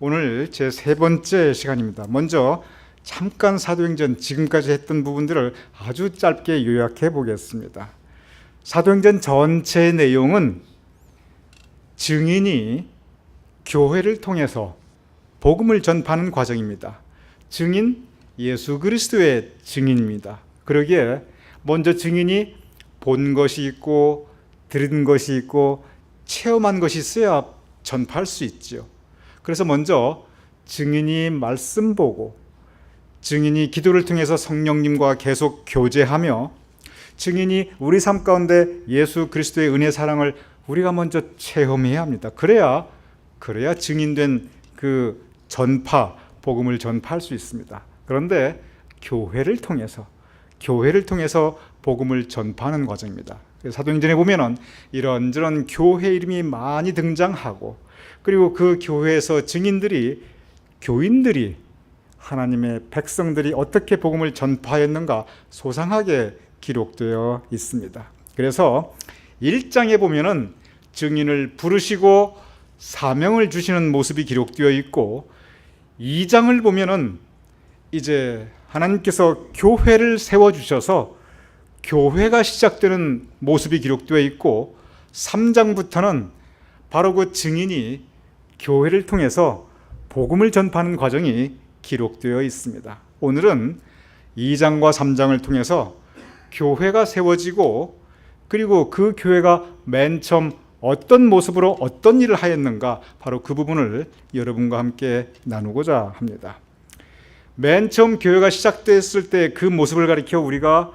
오늘 제 세 번째 시간입니다. 먼저 잠깐 사도행전 지금까지 했던 부분들을 아주 짧게 요약해 보겠습니다. 사도행전 전체 내용은 증인이 교회를 통해서 복음을 전파하는 과정입니다. 증인, 예수 그리스도의 증인입니다. 그러기에 먼저 증인이 본 것이 있고 들은 것이 있고 체험한 것이 있어야 전파할 수 있죠. 그래서 먼저 증인이 말씀 보고, 증인이 기도를 통해서 성령님과 계속 교제하며, 증인이 우리 삶 가운데 예수 그리스도의 은혜 사랑을 우리가 먼저 체험해야 합니다. 그래야 증인된 그 전파, 복음을 전파할 수 있습니다. 그런데 교회를 통해서 복음을 전파하는 과정입니다. 사도행전에 보면은 이런저런 교회 이름이 많이 등장하고, 그리고 그 교회에서 교인들이 하나님의 백성들이 어떻게 복음을 전파했는가 소상하게 기록되어 있습니다. 그래서 1장에 보면은 증인을 부르시고 사명을 주시는 모습이 기록되어 있고, 2장을 보면은 이제 하나님께서 교회를 세워주셔서 교회가 시작되는 모습이 기록되어 있고, 3장부터는 바로 그 증인이 교회를 통해서 복음을 전파하는 과정이 기록되어 있습니다. 오늘은 2장과 3장을 통해서 교회가 세워지고, 그리고 그 교회가 맨 처음 어떤 모습으로 어떤 일을 하였는가, 바로 그 부분을 여러분과 함께 나누고자 합니다. 맨 처음 교회가 시작됐을 때 그 모습을 가리켜 우리가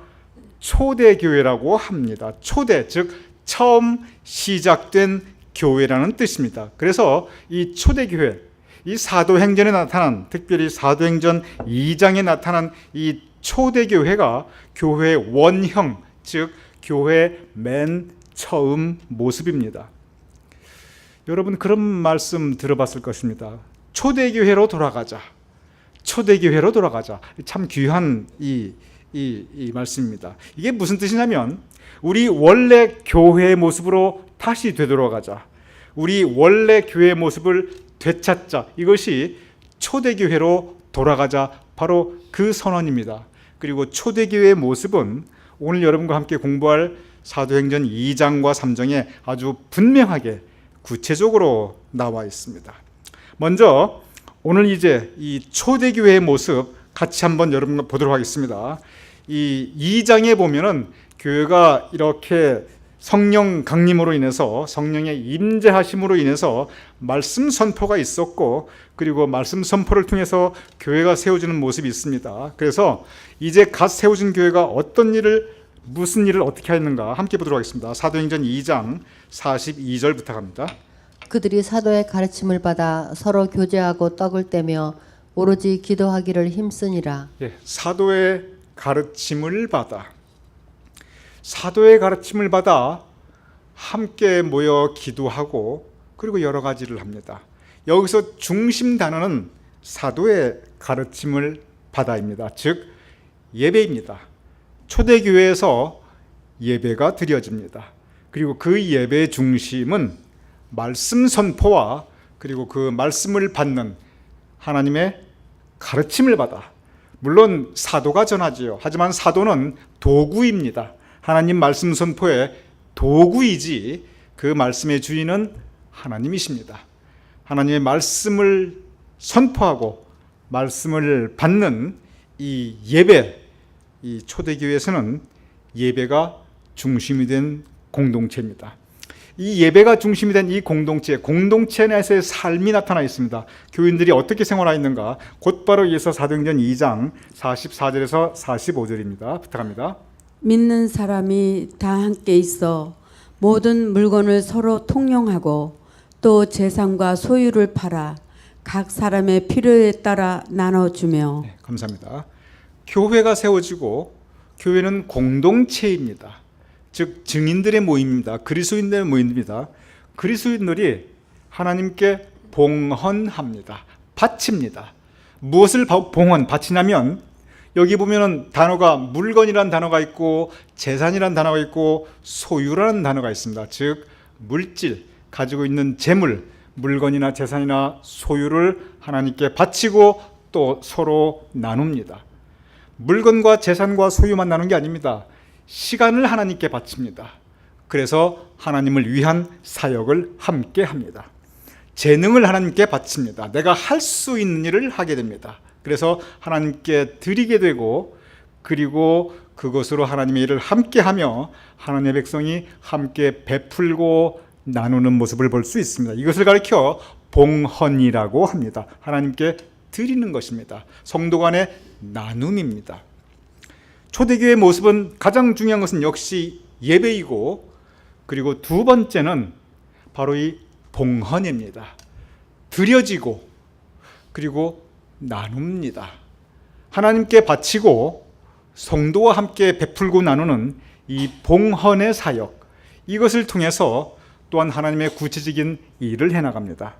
초대교회라고 합니다. 초대, 즉 처음 시작된 교회라는 뜻입니다. 그래서 이 초대교회, 이 사도행전에 나타난, 특별히 사도행전 2장에 나타난 이 초대교회가 교회의 원형, 즉 교회의 맨 처음 모습입니다. 여러분 그런 말씀 들어봤을 것입니다. 초대교회로 돌아가자. 참 귀한 이 말씀입니다. 이게 무슨 뜻이냐면, 우리 원래 교회의 모습으로 다시 되돌아가자. 우리 원래 교회의 모습을 되찾자. 이것이 초대교회로 돌아가자. 바로 그 선언입니다. 그리고 초대교회의 모습은 오늘 여러분과 함께 공부할 사도행전 2장과 3장에 아주 분명하게 구체적으로 나와 있습니다. 먼저 오늘 이제 이 초대교회의 모습 같이 한번 여러분과 보도록 하겠습니다. 이 2장에 보면은 교회가 이렇게 성령 강림으로 인해서, 성령의 임재하심으로 인해서 말씀 선포가 있었고, 그리고 말씀 선포를 통해서 교회가 세워지는 모습이 있습니다. 그래서 이제 갓 세워진 교회가 무슨 일을 어떻게 했는가 함께 보도록 하겠습니다. 사도행전 2장 42절부터 갑니다. 그들이 사도의 가르침을 받아 서로 교제하고 떡을 떼며 오로지 기도하기를 힘쓰니라. 사도의 가르침을 받아 함께 모여 기도하고, 그리고 여러 가지를 합니다. 여기서 중심 단어는 사도의 가르침을 받아입니다. 즉 예배입니다. 초대교회에서 예배가 드려집니다. 그리고 그 예배의 중심은 말씀 선포와, 그리고 그 말씀을 받는 하나님의 가르침을 받아, 물론 사도가 전하지요. 하지만 사도는 도구입니다. 하나님 말씀 선포의 도구이지 그 말씀의 주인은 하나님이십니다. 하나님의 말씀을 선포하고 말씀을 받는 이 예배, 이 초대교회에서는 예배가 중심이 된 공동체입니다. 이 예배가 중심이 된 이 공동체 내에서의 삶이 나타나 있습니다. 교인들이 어떻게 생활하였는가, 곧바로 이어서 사도행전 2장 44절에서 45절입니다. 부탁합니다. 믿는 사람이 다 함께 있어 모든 물건을 서로 통용하고, 또 재산과 소유를 팔아 각 사람의 필요에 따라 나눠주며. 감사합니다. 교회가 세워지고, 교회는 공동체입니다. 즉 증인들의 모임입니다. 그리스도인들의 모임입니다. 그리스도인들이 하나님께 봉헌합니다. 바칩니다. 무엇을 바치냐면, 여기 보면은 단어가 물건이라는 단어가 있고, 재산이라는 단어가 있고, 소유라는 단어가 있습니다. 즉 물질, 가지고 있는 재물, 물건이나 재산이나 소유를 하나님께 바치고 또 서로 나눕니다. 물건과 재산과 소유만 나눈 게 아닙니다. 시간을 하나님께 바칩니다. 그래서 하나님을 위한 사역을 함께 합니다. 재능을 하나님께 바칩니다. 내가 할 수 있는 일을 하게 됩니다. 그래서 하나님께 드리게 되고, 그리고 그것으로 하나님의 일을 함께 하며 하나님의 백성이 함께 베풀고 나누는 모습을 볼 수 있습니다. 이것을 가리켜 봉헌이라고 합니다. 하나님께 드리는 것입니다. 성도 간의 나눔입니다. 초대교회의 모습은 가장 중요한 것은 역시 예배이고, 그리고 두 번째는 바로 이 봉헌입니다. 드려지고 그리고 나눕니다. 하나님께 바치고 성도와 함께 베풀고 나누는 이 봉헌의 사역, 이것을 통해서 또한 하나님의 구체적인 일을 해나갑니다.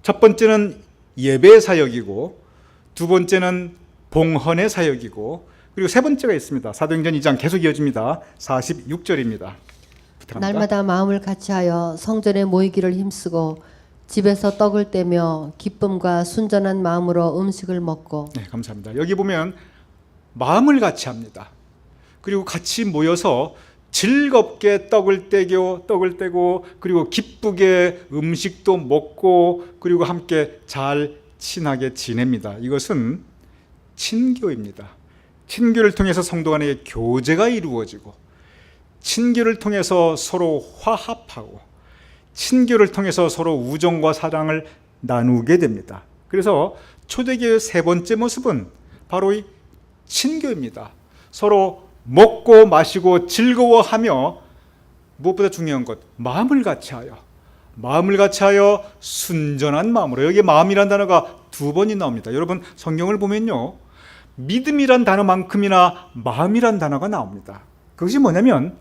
첫 번째는 예배의 사역이고, 두 번째는 봉헌의 사역이고, 그리고 세 번째가 있습니다. 사도행전 2장 계속 이어집니다. 46절입니다. 부탁합니다. 날마다 마음을 같이하여 성전에 모이기를 힘쓰고 집에서 떡을 떼며 기쁨과 순전한 마음으로 음식을 먹고. 네, 감사합니다. 여기 보면 마음을 같이 합니다. 그리고 같이 모여서 즐겁게 떡을 떼고, 그리고 기쁘게 음식도 먹고, 그리고 함께 잘 친하게 지냅니다. 이것은 친교입니다. 친교를 통해서 성도 간의 교제가 이루어지고, 친교를 통해서 서로 화합하고, 친교를 통해서 서로 우정과 사랑을 나누게 됩니다. 그래서 초대교회의 세 번째 모습은 바로 이 친교입니다. 서로 먹고 마시고 즐거워하며, 무엇보다 중요한 것, 마음을 같이하여 순전한 마음으로. 여기 마음이란 단어가 두 번이 나옵니다. 여러분 성경을 보면요, 믿음이란 단어만큼이나 마음이란 단어가 나옵니다. 그것이 뭐냐면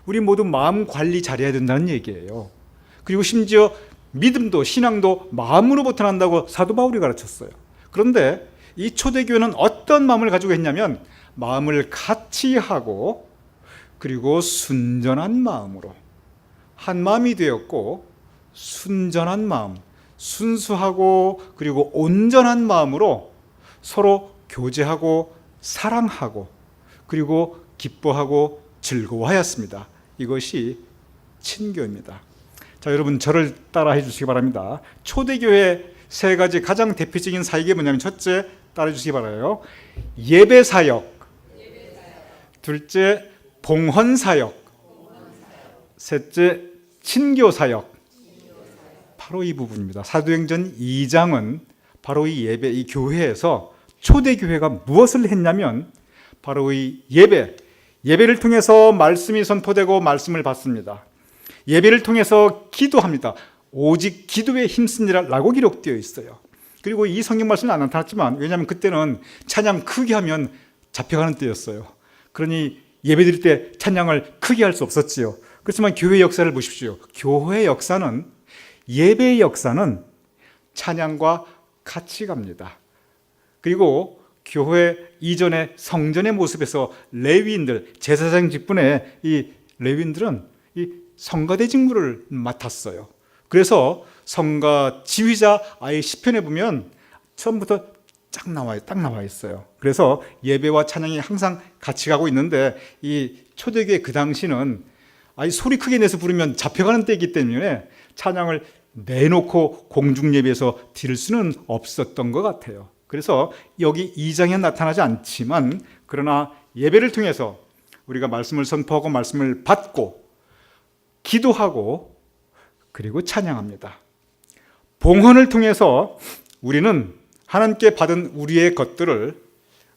우리 모두 마음 관리 잘해야 된다는 얘기예요. 그리고 심지어 믿음도, 신앙도 마음으로부터 난다고 사도 바울이 가르쳤어요. 그런데 이 초대교회는 어떤 마음을 가지고 했냐면, 마음을 같이 하고 그리고 순전한 마음으로 한 마음이 되었고, 순전한 마음, 순수하고 그리고 온전한 마음으로 서로 교제하고 사랑하고 그리고 기뻐하고 즐거워하였습니다. 이것이 친교입니다. 자, 여러분 저를 따라해 주시기 바랍니다. 초대교회 세 가지 가장 대표적인 사역이 뭐냐면, 첫째, 따라해 주시기 바라요. 예배 사역. 둘째, 봉헌 사역. 셋째, 친교 사역. 바로 이 부분입니다. 사도행전 2장은 바로 이 예배, 이 교회에서 초대교회가 무엇을 했냐면, 바로 이 예배를 통해서 말씀이 선포되고 말씀을 받습니다. 예배를 통해서 기도합니다. 오직 기도에 힘쓰니라라고 기록되어 있어요. 그리고 이 성경 말씀은 안 나타났지만, 왜냐하면 그때는 찬양 크게 하면 잡혀가는 때였어요. 그러니 예배 드릴 때 찬양을 크게 할 수 없었지요. 그렇지만 교회 역사를 보십시오. 교회의 역사는, 예배의 역사는 찬양과 같이 갑니다. 그리고 교회 이전의 성전의 모습에서 레위인들, 제사장 직분의 이 레위인들은 이 성가대 직무를 맡았어요. 그래서 성가 지휘자, 아예 시편에 보면 처음부터 딱 나와 있어요. 그래서 예배와 찬양이 항상 같이 가고 있는데, 이 초대교회 그 당시는 아예 소리 크게 내서 부르면 잡혀가는 때이기 때문에 찬양을 내놓고 공중 예배에서 드릴 수는 없었던 것 같아요. 그래서 여기 2장에 나타나지 않지만, 그러나 예배를 통해서 우리가 말씀을 선포하고 말씀을 받고 기도하고 그리고 찬양합니다. 봉헌을 통해서 우리는 하나님께 받은 우리의 것들을,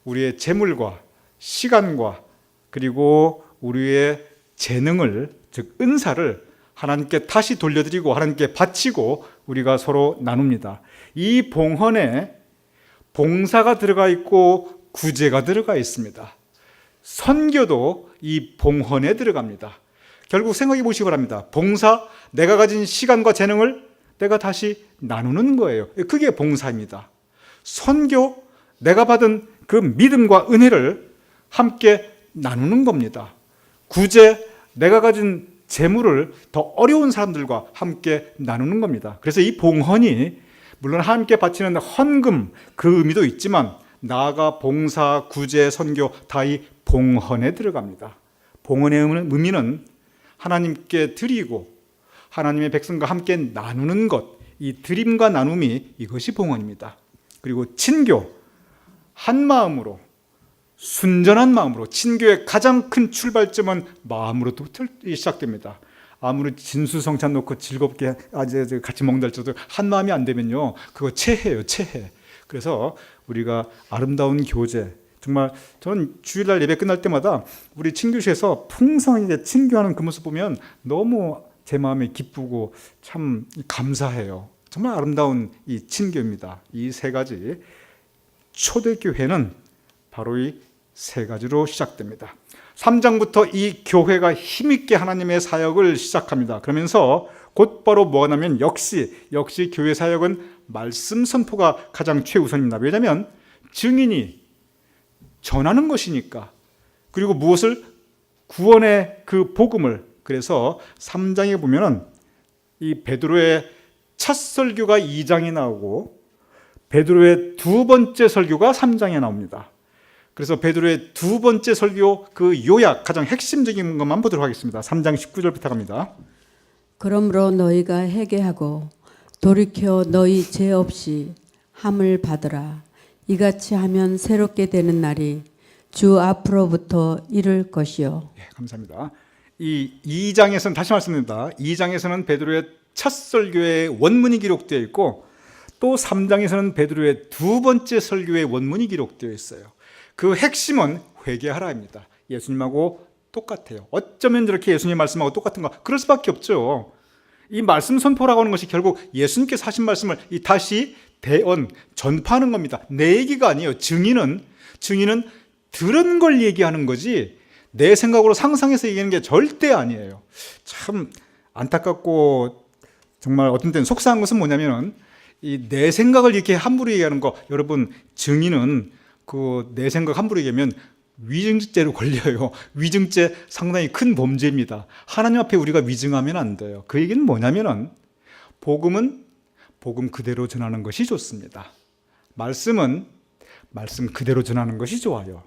우리의 재물과 시간과 그리고 우리의 재능을, 즉 은사를 하나님께 다시 돌려드리고 하나님께 바치고 우리가 서로 나눕니다. 이 봉헌에 봉사가 들어가 있고 구제가 들어가 있습니다. 선교도 이 봉헌에 들어갑니다. 결국 생각해 보시기 바랍니다. 봉사, 내가 가진 시간과 재능을 내가 다시 나누는 거예요. 그게 봉사입니다. 선교, 내가 받은 그 믿음과 은혜를 함께 나누는 겁니다. 구제, 내가 가진 재물을 더 어려운 사람들과 함께 나누는 겁니다. 그래서 이 봉헌이 물론 함께 바치는 헌금 그 의미도 있지만 나아가 봉사, 구제, 선교 다 이 봉헌에 들어갑니다. 봉헌의 의미는 하나님께 드리고 하나님의 백성과 함께 나누는 것, 이 드림과 나눔이 이것이 봉헌입니다. 그리고 친교, 한 마음으로 순전한 마음으로, 친교의 가장 큰 출발점은 마음으로부터 시작됩니다. 아무리 진수성찬 놓고 즐겁게 같이 먹는다 할지라도 한 마음이 안 되면요, 그거 체해요, 체해. 그래서 우리가 아름다운 교제, 정말 저는 주일날 예배 끝날 때마다 우리 친교실에서 풍성하게 친교하는 그 모습 보면 너무 제 마음이 기쁘고 참 감사해요. 정말 아름다운 이 친교입니다. 이 세 가지, 초대교회는 바로 이 세 가지로 시작됩니다. 3장부터 이 교회가 힘있게 하나님의 사역을 시작합니다. 그러면서 곧바로 뭐가 나면 역시 교회 사역은 말씀 선포가 가장 최우선입니다. 왜냐하면 증인이 전하는 것이니까. 그리고 무엇을? 구원의 그 복음을. 그래서 3장에 보면은 이 베드로의 첫 설교가 2장에 나오고 베드로의 두 번째 설교가 3장에 나옵니다. 그래서 베드로의 두 번째 설교 그 요약, 가장 핵심적인 것만 보도록 하겠습니다. 3장 19절부터 갑니다. 그러므로 너희가 회개하고 돌이켜 너희 죄 없이 함을 받으라. 이같이 하면 새롭게 되는 날이 주 앞으로부터 이를 것이요. 예, 감사합니다. 이 2장에서는 다시 말씀드립니다. 2장에서는 베드로의 첫 설교의 원문이 기록되어 있고 또 3장에서는 베드로의 두 번째 설교의 원문이 기록되어 있어요. 그 핵심은 회개하라입니다. 예수님하고 똑같아요. 어쩌면 저렇게 예수님 말씀하고 똑같은가? 그럴 수밖에 없죠. 이 말씀 선포라고 하는 것이 결국 예수님께서 하신 말씀을 다시 전파하는 겁니다. 내 얘기가 아니에요. 증인은 들은 걸 얘기하는 거지 내 생각으로 상상해서 얘기하는 게 절대 아니에요. 참 안타깝고 정말 어떤 때는 속상한 것은 뭐냐면은 이 내 생각을 이렇게 함부로 얘기하는 거, 여러분, 증인은 그 내 생각 함부로 얘기하면 위증죄로 걸려요. 위증죄 상당히 큰 범죄입니다. 하나님 앞에 우리가 위증하면 안 돼요. 그 얘기는 뭐냐면은 복음은 복음 그대로 전하는 것이 좋습니다. 말씀은 말씀 그대로 전하는 것이 좋아요.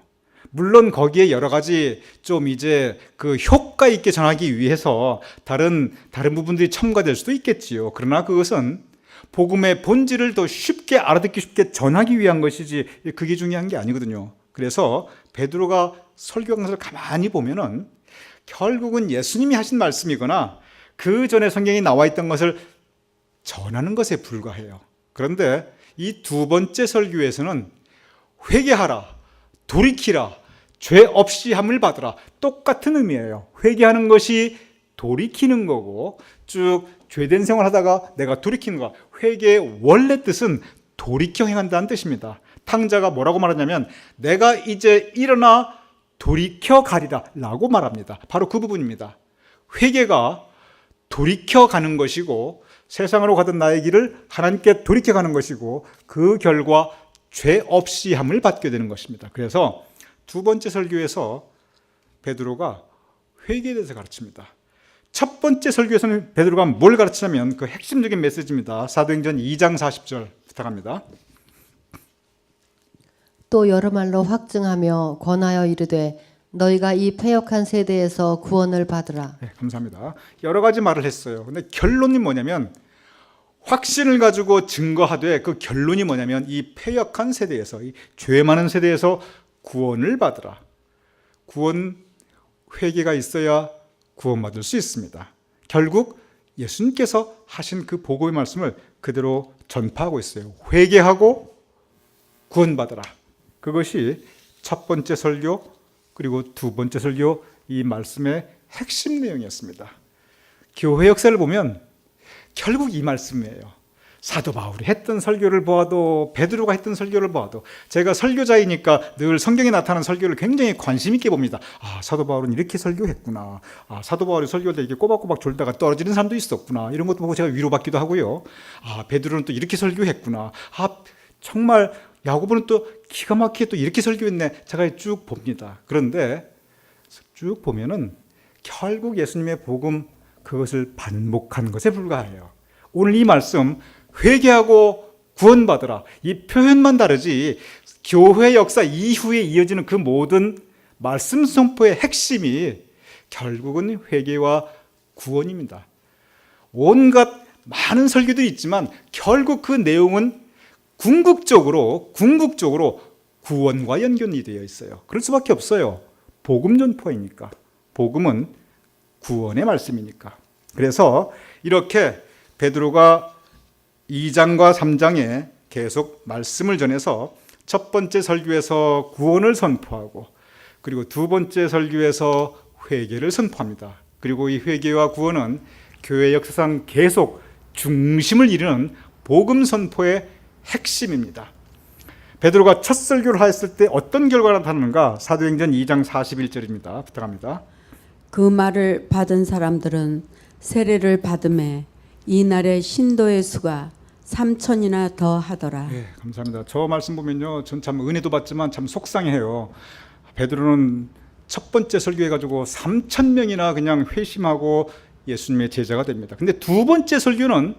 물론 거기에 여러 가지 좀 이제 그 효과 있게 전하기 위해서 다른 부분들이 첨가될 수도 있겠지요. 그러나 그것은 복음의 본질을 더 쉽게 알아듣기 쉽게 전하기 위한 것이지 그게 중요한 게 아니거든요. 그래서 베드로가 설교한 것을 가만히 보면은 결국은 예수님이 하신 말씀이거나 그 전에 성경에 나와 있던 것을 전하는 것에 불과해요. 그런데 이 두 번째 설교에서는 회개하라, 돌이키라, 죄 없이 함을 받으라, 똑같은 의미예요. 회개하는 것이 돌이키는 거고 쭉 죄된 생활하다가 내가 돌이키는 거. 회개의 원래 뜻은 돌이켜 행한다는 뜻입니다. 탕자가 뭐라고 말하냐면 내가 이제 일어나 돌이켜 가리라 라고 말합니다. 바로 그 부분입니다. 회개가 돌이켜 가는 것이고 세상으로 가던 나의 길을 하나님께 돌이켜 가는 것이고 그 결과 죄 없이 함을 받게 되는 것입니다. 그래서 두 번째 설교에서 베드로가 회개에 대해서 가르칩니다. 첫 번째 설교에서는 베드로가 뭘 가르치냐면 그 핵심적인 메시지입니다. 사도행전 2장 40절 부탁합니다. 또 여러 말로 확증하며 권하여 이르되 너희가 이 패역한 세대에서 구원을 받으라. 네, 감사합니다. 여러 가지 말을 했어요. 근데 결론이 뭐냐면 확신을 가지고 증거하되 그 결론이 뭐냐면 이 패역한 세대에서 이 죄 많은 세대에서 구원을 받으라. 구원 회개가 있어야 구원받을 수 있습니다. 결국 예수님께서 하신 그 복음의 말씀을 그대로 전파하고 있어요. 회개하고 구원받으라. 그것이 첫 번째 설교 그리고 두 번째 설교 이 말씀의 핵심 내용이었습니다. 교회 역사를 보면 결국 이 말씀이에요. 사도 바울이 했던 설교를 보아도 베드로가 했던 설교를 보아도 제가 설교자이니까 늘 성경에 나타나는 설교를 굉장히 관심 있게 봅니다. 아, 사도 바울은 이렇게 설교했구나. 아, 사도 바울이 설교할 때 이렇게 꼬박꼬박 졸다가 떨어지는 사람도 있었구나. 이런 것도 보고 제가 위로받기도 하고요. 아, 베드로는 또 이렇게 설교했구나. 아, 정말 야고보는 또 기가 막히게 또 이렇게 설교했네. 제가 쭉 봅니다. 그런데 쭉 보면은 결국 예수님의 복음 그것을 반복한 것에 불과해요. 오늘 이 말씀 회개하고 구원받으라 이 표현만 다르지 교회 역사 이후에 이어지는 그 모든 말씀 선포의 핵심이 결국은 회개와 구원입니다. 온갖 많은 설교들이 있지만 결국 그 내용은 궁극적으로 구원과 연결이 되어 있어요. 그럴 수밖에 없어요. 복음 전포이니까. 복음은 구원의 말씀이니까. 그래서 이렇게 베드로가 2장과 3장에 계속 말씀을 전해서 첫 번째 설교에서 구원을 선포하고 그리고 두 번째 설교에서 회개를 선포합니다. 그리고 이 회개와 구원은 교회 역사상 계속 중심을 이루는 복음 선포의 핵심입니다. 베드로가 첫 설교를 하였을 때 어떤 결과가 나타나는가? 사도행전 2장 41절입니다. 부탁합니다. 그 말을 받은 사람들은 세례를 받음에 이날의 신도의 수가 3,000이나 더 하더라. 네, 감사합니다. 저 말씀 보면요, 전 참 은혜도 받지만 참 속상해요. 베드로는 첫 번째 설교해가지고 3,000명이나 그냥 회심하고 예수님의 제자가 됩니다. 근데 두 번째 설교는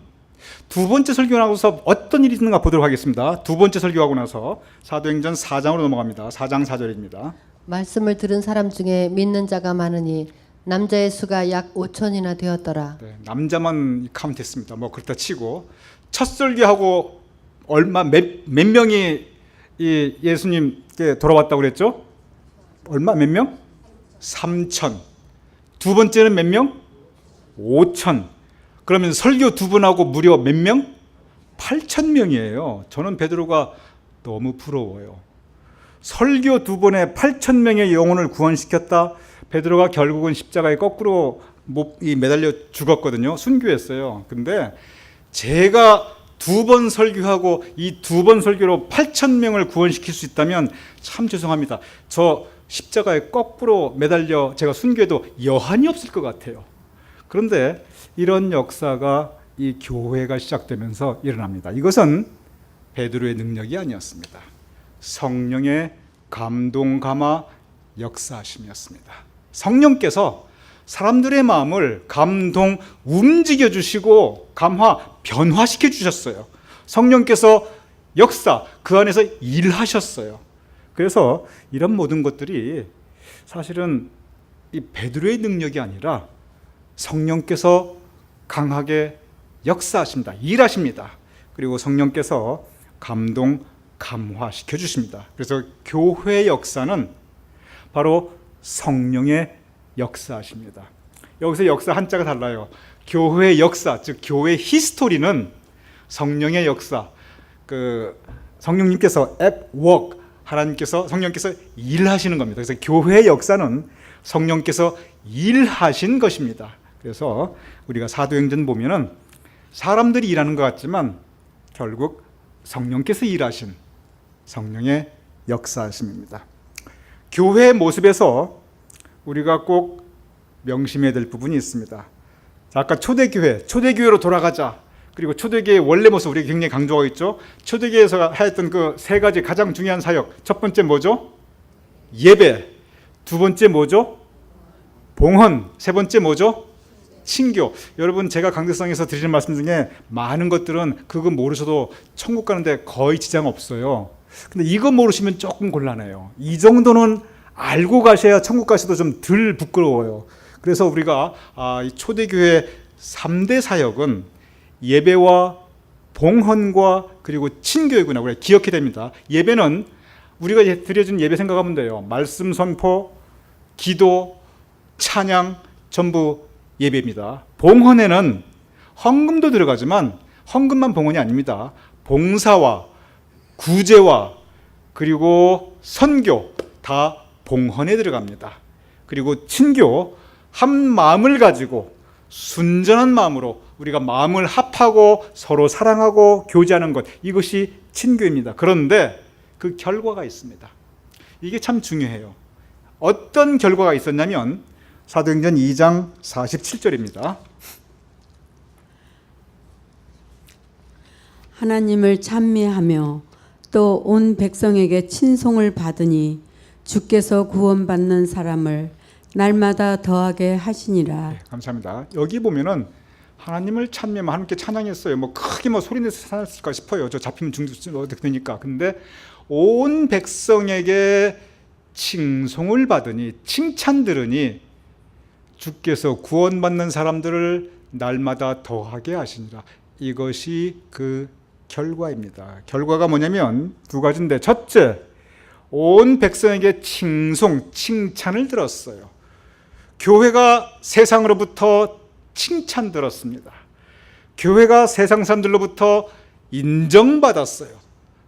하고서 어떤 일이 있는가 보도록 하겠습니다. 두 번째 설교하고 나서 사도행전 4장으로 넘어갑니다. 4장 4절입니다. 말씀을 들은 사람 중에 믿는 자가 많으니 남자의 수가 약 5천이나 되었더라. 네, 남자만 카운트했습니다. 뭐 그렇다 치고 첫 설교하고 몇 명이 이 예수님께 돌아왔다고 그랬죠? 몇 명? 3천. 두 번째는 몇 명? 5천. 그러면 설교 두 번하고 무려 몇 명? 8,000명이에요. 저는 베드로가 너무 부러워요. 설교 두 번에 8,000명의 영혼을 구원시켰다. 베드로가 결국은 십자가에 거꾸로 매달려 죽었거든요. 순교했어요. 근데 제가 두 번 설교하고 이 두 번 설교로 8,000명을 구원시킬 수 있다면 참 죄송합니다. 저 십자가에 거꾸로 매달려 제가 순교해도 여한이 없을 것 같아요. 그런데 이런 역사가 이 교회가 시작되면서 일어납니다. 이것은 베드로의 능력이 아니었습니다. 성령의 감동 감화 역사하심이었습니다. 성령께서 사람들의 마음을 감동 움직여 주시고 감화 변화시켜 주셨어요. 성령께서 역사 그 안에서 일하셨어요. 그래서 이런 모든 것들이 사실은 이 베드로의 능력이 아니라 성령께서 강하게 역사하십니다. 일하십니다. 그리고 성령께서 감동 감화시켜 주십니다. 그래서 교회 역사는 바로 성령의 역사하십니다. 여기서 역사 한자가 달라요. 교회 역사, 즉 교회 히스토리는 성령의 역사, 성령님께서 at work, 성령께서 일하시는 겁니다. 그래서 교회의 역사는 성령께서 일하신 것입니다. 그래서 우리가 사도행전 보면은 사람들이 일하는 것 같지만 결국 성령께서 일하신 성령의 역사하심입니다. 교회의 모습에서 우리가 꼭 명심해야 될 부분이 있습니다. 자, 아까 초대교회로 돌아가자. 그리고 초대교회의 원래 모습 우리가 굉장히 강조하고 있죠. 초대교회에서 하였던 그 세 가지 가장 중요한 사역. 첫 번째 뭐죠? 예배. 두 번째 뭐죠? 봉헌. 세 번째 뭐죠? 친교. 여러분 제가 강대상에서 드리는 말씀 중에 많은 것들은 그거 모르셔도 천국 가는데 거의 지장 없어요. 근데 이거 모르시면 조금 곤란해요. 이 정도는 알고 가셔야 천국 가셔도 좀 덜 부끄러워요. 그래서 우리가 이 초대교회 3대 사역은 예배와 봉헌과 그리고 친교이구나 우리가 기억해야 됩니다. 예배는 우리가 드려준 예배 생각하면 돼요. 말씀 선포, 기도, 찬양 전부 예배입니다. 봉헌에는 헌금도 들어가지만 헌금만 봉헌이 아닙니다. 봉사와 구제와 그리고 선교 다 봉헌에 들어갑니다. 그리고 친교, 한 마음을 가지고 순전한 마음으로 우리가 마음을 합하고 서로 사랑하고 교제하는 것, 이것이 친교입니다. 그런데 그 결과가 있습니다. 이게 참 중요해요. 어떤 결과가 있었냐면 사도행전 2장 47절입니다. 하나님을 찬미하며 또 온 백성에게 친송을 받으니 주께서 구원받는 사람을 날마다 더하게 하시니라. 네, 감사합니다. 여기 보면은 하나님을 찬미하면 하나님께 찬양했어요. 뭐 크게 뭐 소리내서 찬양했을까 싶어요. 저 잡히면 어떻게 되니까. 근데 온 백성에게 칭송을 받으니, 칭찬 들으니 주께서 구원받는 사람들을 날마다 더하게 하시니라. 이것이 그 결과입니다. 결과가 뭐냐면 두 가지인데, 첫째, 온 백성에게 칭찬을 들었어요. 교회가 세상으로부터 칭찬 들었습니다. 교회가 세상 사람들로부터 인정받았어요.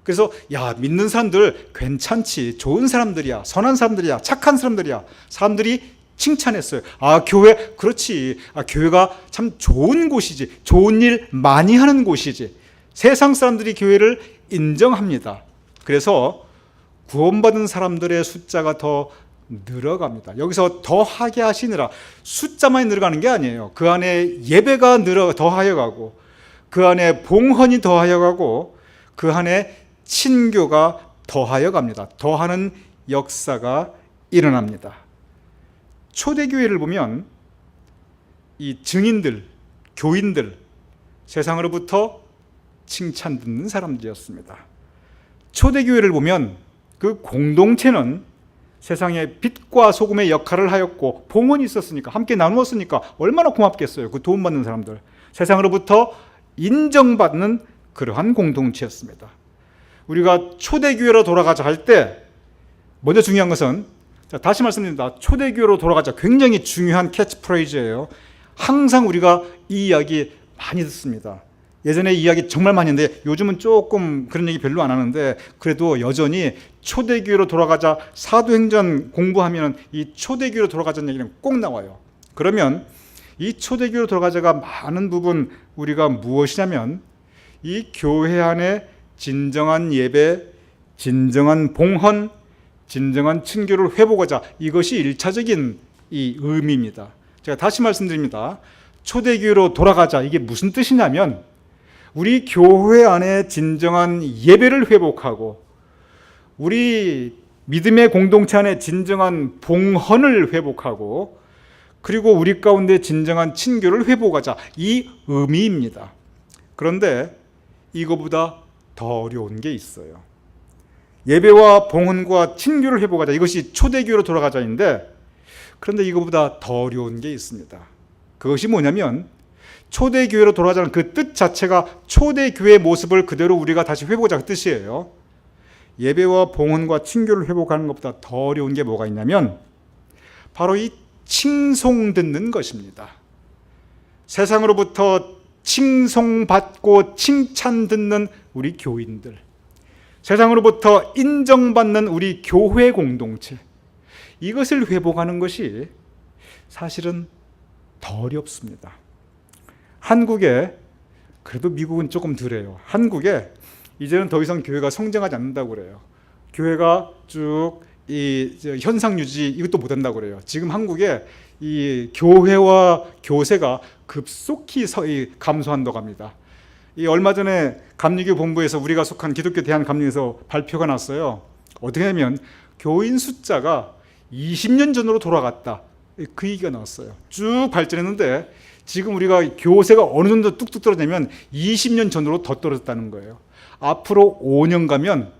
그래서 야, 믿는 사람들 괜찮지, 좋은 사람들이야, 선한 사람들이야, 착한 사람들이야. 사람들이 칭찬했어요. 아, 교회 그렇지. 아, 교회가 참 좋은 곳이지, 좋은 일 많이 하는 곳이지. 세상 사람들이 교회를 인정합니다. 그래서 구원받은 사람들의 숫자가 더 늘어갑니다. 여기서 더하게 하시느라, 숫자만이 늘어가는 게 아니에요. 그 안에 예배가 더하여 가고, 그 안에 봉헌이 더하여 가고, 그 안에 친교가 더하여 갑니다. 더하는 역사가 일어납니다. 초대교회를 보면 이 증인들, 교인들, 세상으로부터 칭찬 듣는 사람들이었습니다. 초대교회를 보면 그 공동체는 세상의 빛과 소금의 역할을 하였고, 봉헌이 있었으니까, 함께 나누었으니까 얼마나 고맙겠어요. 그 도움받는 사람들, 세상으로부터 인정받는 그러한 공동체였습니다. 우리가 초대교회로 돌아가자 할 때 먼저 중요한 것은, 다시 말씀드립니다. 초대교회로 돌아가자, 굉장히 중요한 캐치프레이즈예요. 항상 우리가 이 이야기 많이 듣습니다. 예전에 이야기 정말 많이 했는데 요즘은 조금 그런 얘기 별로 안 하는데, 그래도 여전히 초대교회로 돌아가자, 사도행전 공부하면 이 초대교회로 돌아가자는 얘기는 꼭 나와요. 그러면 이 초대교회로 돌아가자가 많은 부분 우리가 무엇이냐면, 이 교회 안에 진정한 예배, 진정한 봉헌, 진정한 친교를 회복하자, 이것이 1차적인 이 의미입니다. 제가 다시 말씀드립니다. 초대교회로 돌아가자, 이게 무슨 뜻이냐면, 우리 교회 안에 진정한 예배를 회복하고, 우리 믿음의 공동체 안에 진정한 봉헌을 회복하고, 그리고 우리 가운데 진정한 친교를 회복하자, 이 의미입니다. 그런데 이거보다 더 어려운 게 있어요. 예배와 봉헌과 친교를 회복하자, 이것이 초대교회로 돌아가자인데, 그런데 이거보다 더 어려운 게 있습니다. 그것이 뭐냐면, 초대교회로 돌아가자는 그 뜻 자체가 초대교회의 모습을 그대로 우리가 다시 회복하자, 그 뜻이에요. 예배와 봉헌과 친교를 회복하는 것보다 더 어려운 게 뭐가 있냐면, 바로 이 칭송 듣는 것입니다. 세상으로부터 칭송받고 칭찬 듣는 우리 교인들, 세상으로부터 인정받는 우리 교회 공동체, 이것을 회복하는 것이 사실은 더 어렵습니다. 한국에, 그래도 미국은 조금 덜해요. 한국에 이제는 더 이상 교회가 성장하지 않는다고 그래요. 교회가 쭉 이 현상 유지 이것도 못한다고 그래요. 지금 한국에 이 교회와 교세가 급속히 감소한다고 합니다. 이 얼마 전에 감리교 본부에서 우리가 속한 기독교 대한감리에서 발표가 났어요. 어떻게 하면 교인 숫자가 20년 전으로 돌아갔다, 그 얘기가 나왔어요. 쭉 발전했는데 지금 우리가 교세가 어느 정도 뚝뚝 떨어지면 20년 전으로 더 떨어졌다는 거예요. 앞으로 5년 가면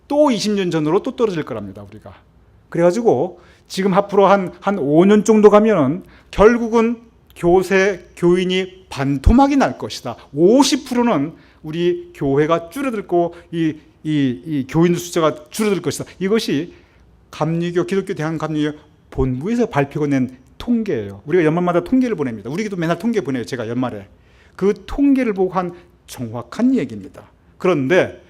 또 20년 전으로 또 떨어질 거랍니다, 우리가. 그래가지고 지금 앞으로 한 5년 정도 가면은 결국은 교인이 반토막이 날 것이다. 50%는 우리 교회가 줄어들고 이 교인들 숫자가 줄어들 것이다. 이것이 감리교, 기독교 대한감리교 본부에서 발표가 낸 통계예요. 우리가 연말마다 통계를 보냅니다. 우리도 맨날 통계 보내요, 제가 연말에. 그 통계를 보고 한 정확한 얘기입니다. 그런데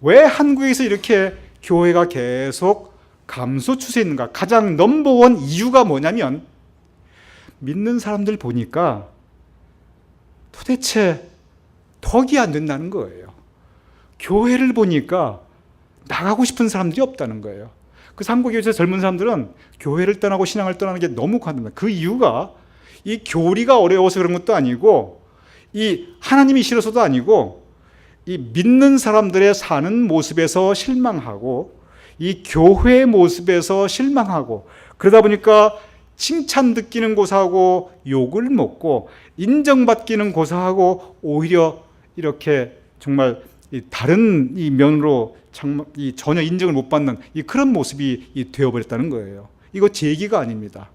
왜 한국에서 이렇게 교회가 계속 감소 추세에 있는가? 가장 넘버원 이유가 뭐냐면, 믿는 사람들 보니까 도대체 덕이 안 된다는 거예요. 교회를 보니까 나가고 싶은 사람들이 없다는 거예요. 그래서 한국에서 젊은 사람들은 교회를 떠나고 신앙을 떠나는 게 너무 관합니다. 그 이유가 이 교리가 어려워서 그런 것도 아니고, 이 하나님이 싫어서도 아니고, 이 믿는 사람들의 사는 모습에서 실망하고, 이 교회의 모습에서 실망하고, 그러다 보니까 칭찬 듣기는 고사하고 욕을 먹고 인정받기는 고사하고 오히려 이렇게 정말 다른 이 면으로 전혀 인정을 못 받는 그런 모습이 되어버렸다는 거예요. 이거 제 얘기가 아닙니다.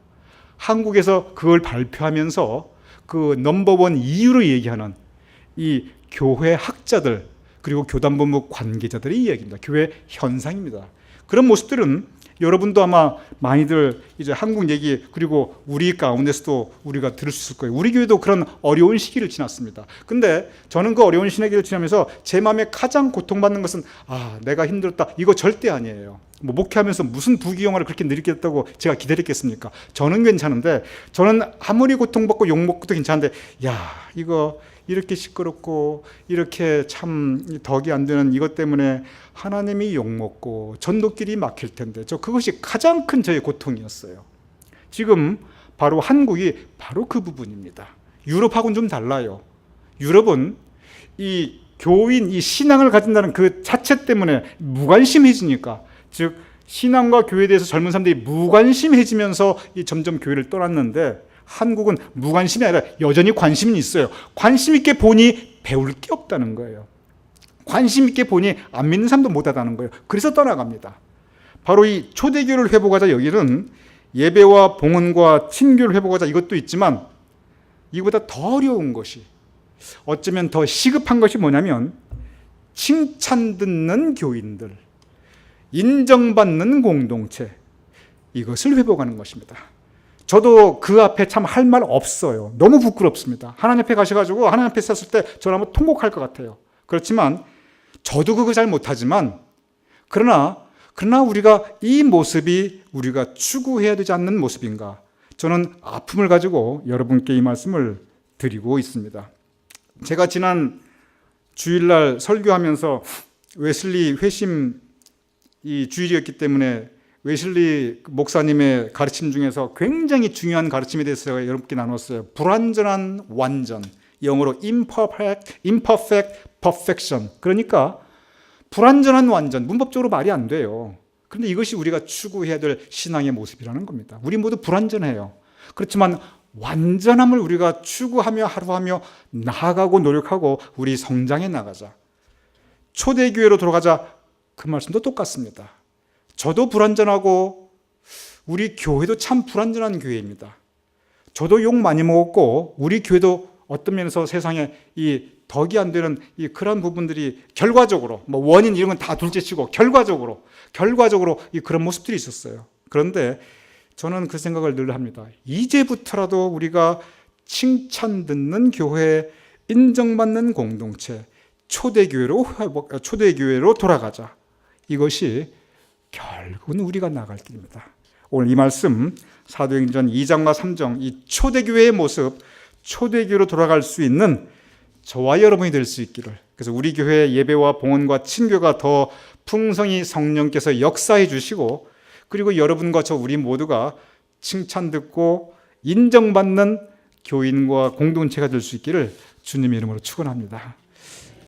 한국에서 그걸 발표하면서 그 넘버원 이유로 얘기하는 이 교회 학자들 그리고 교단본부 관계자들의 이야기입니다. 교회 현상입니다. 그런 모습들은 여러분도 아마 많이들 이제 한국 얘기 그리고 우리 가운데서도 우리가 들을 수 있을 거예요. 우리 교회도 그런 어려운 시기를 지났습니다. 근데 저는 그 어려운 시기를 지나면서 제 마음에 가장 고통받는 것은 내가 힘들었다 이거 절대 아니에요. 뭐 목회하면서 무슨 부귀영화를 그렇게 느끼겠다고 제가 기다렸겠습니까? 저는 괜찮은데 저는 아무리 고통받고 욕먹고도 괜찮은데 이거 이렇게 시끄럽고 이렇게 참 덕이 안 되는 이것 때문에 하나님이 욕먹고 전도길이 막힐 텐데 그것이 가장 큰 저의 고통이었어요. 지금 바로 한국이 바로 그 부분입니다. 유럽하고는 좀 달라요. 유럽은 이 교인, 이 신앙을 가진다는 그 자체 때문에 무관심해지니까 즉 신앙과 교회에 대해서 젊은 사람들이 무관심해지면서 점점 교회를 떠났는데 한국은 무관심이 아니라 여전히 관심이 있어요. 관심 있게 보니 배울 게 없다는 거예요. 관심 있게 보니 안 믿는 사람도 못하다는 거예요. 그래서 떠나갑니다. 바로 이 초대교회를 회복하자 여기는 예배와 봉헌과 친교를 회복하자 이것도 있지만 이보다 더 어려운 것이 어쩌면 더 시급한 것이 뭐냐면 칭찬 듣는 교인들, 인정받는 공동체 이것을 회복하는 것입니다. 저도 그 앞에 참 할 말 없어요. 너무 부끄럽습니다. 하나님 앞에 가셔가지고 하나님 앞에 섰을 때 저는 한번 통곡할 것 같아요. 그렇지만 저도 그거 잘 못하지만 그러나 우리가 이 모습이 우리가 추구해야 되지 않는 모습인가? 저는 아픔을 가지고 여러분께 이 말씀을 드리고 있습니다. 제가 지난 주일날 설교하면서 웨슬리 회심 이 주일이었기 때문에 웨슬리 목사님의 가르침 중에서 굉장히 중요한 가르침에 대해서 여러분께 나눴어요. 불완전한 완전, 영어로 imperfect perfection. 그러니까 불완전한 완전, 문법적으로 말이 안 돼요. 그런데 이것이 우리가 추구해야 될 신앙의 모습이라는 겁니다. 우리 모두 불완전해요. 그렇지만 완전함을 우리가 추구하며 하루하며 나아가고 노력하고 우리 성장해 나가자. 초대교회로 돌아가자. 그 말씀도 똑같습니다. 저도 불완전하고 우리 교회도 참 불완전한 교회입니다. 저도 욕 많이 먹었고 우리 교회도 어떤 면에서 세상에 이 덕이 안 되는 그런 부분들이 결과적으로 원인 이런 건 다 둘째치고 결과적으로 그런 모습들이 있었어요. 그런데 저는 그 생각을 늘 합니다. 이제부터라도 우리가 칭찬 듣는 교회, 인정받는 공동체, 초대교회로 돌아가자. 이것이 결국은 우리가 나갈 길입니다. 오늘 이 말씀 사도행전 2장과 3장 이 초대교회의 모습, 초대교회로 돌아갈 수 있는 저와 여러분이 될 수 있기를. 그래서 우리 교회의 예배와 봉헌과 친교가 더 풍성히 성령께서 역사해 주시고 그리고 여러분과 우리 모두가 칭찬 듣고 인정받는 교인과 공동체가 될 수 있기를 주님의 이름으로 축원합니다.